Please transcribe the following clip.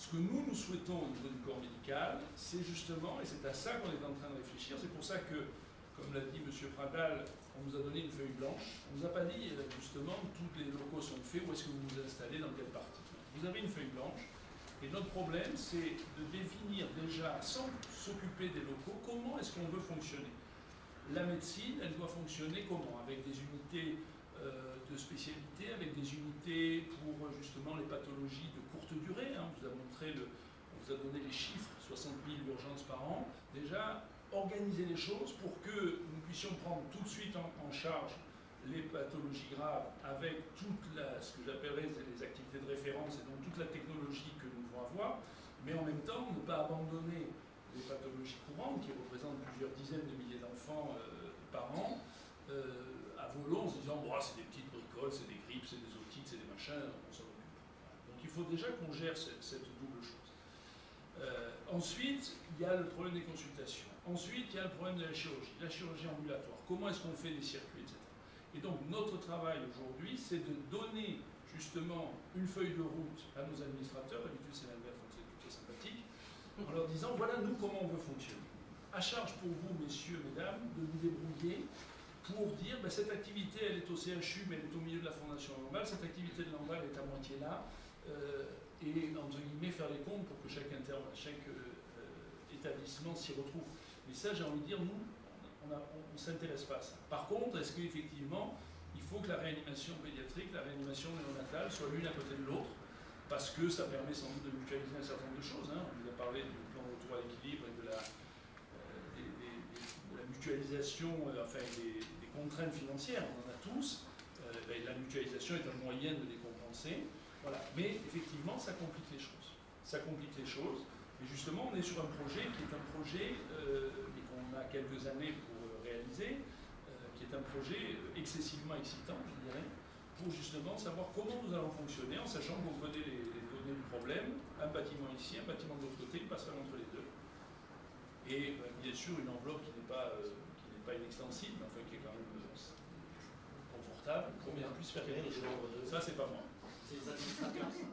Ce que nous souhaitons au niveau du corps médical, c'est justement, et c'est à ça qu'on est en train de réfléchir, c'est pour ça que, comme l'a dit M. Pradal, on nous a donné une feuille blanche, on ne nous a pas dit justement tous les locaux sont faits, où est-ce que vous vous installez, dans quelle partie. Vous avez une feuille blanche, et notre problème c'est de définir déjà, sans s'occuper des locaux, comment est-ce qu'on veut fonctionner. La médecine, elle doit fonctionner comment? Avec des unités de spécialité, avec des unités pour justement les pathologies de courte durée. Hein. On vous a donné les chiffres, 60 000 urgences par an. Déjà, organiser les choses pour que nous puissions prendre tout de suite en charge les pathologies graves avec ce que j'appellerais les activités de référence et donc toute la technologie que nous devons avoir, mais en même temps ne pas abandonner les pathologies courantes qui représentent plusieurs dizaines de milliers d'enfants par an à volo en se disant oh, c'est des petites bricoles, c'est des grippes, c'est des otites, c'est des machins, on s'en occupe. Donc il faut déjà qu'on gère cette double chose. Ensuite, il y a le problème des consultations. Ensuite, il y a le problème de la chirurgie ambulatoire. Comment est-ce qu'on fait des circuits, etc. Et donc notre travail aujourd'hui, c'est de donner justement une feuille de route à nos administrateurs, d'habitude c'est l'inverse, donc c'est plutôt sympathique, en leur disant voilà nous comment on veut fonctionner. À charge pour vous, messieurs, mesdames, de vous débrouiller pour dire ben, cette activité elle est au CHU mais elle est au milieu de la Fondation Lamballe, cette activité de Lamballe est à moitié là, et entre guillemets faire les comptes pour que chaque établissement s'y retrouve. Mais ça j'ai envie de dire, nous, on ne s'intéresse pas à ça. Par contre, est-ce qu'effectivement, il faut que la réanimation pédiatrique, la réanimation néonatale soit l'une à côté de l'autre, parce que ça permet sans doute de mutualiser un certain nombre de choses. Hein. On vous a parlé du plan de retour à l'équilibre et de la mutualisation, enfin des contraintes financières, on en a tous. La mutualisation est un moyen de les compenser. Voilà. Mais effectivement, ça complique les choses. Ça complique les choses. Et justement, on est sur un projet qui est un projet, mais qu'on a quelques années pour réaliser, qui est un projet excessivement excitant, je dirais, pour justement savoir comment nous allons fonctionner, en sachant qu'on connaît les données du problème, un bâtiment ici, un bâtiment de l'autre côté, une passerelle entre les deux. Et bien sûr, une enveloppe qui n'est pas inextensible, mais enfin qui est quand même confortable, pour qu'on puisse faire quelque chose. Ça, c'est pas moi. C'est les administrateurs, ça.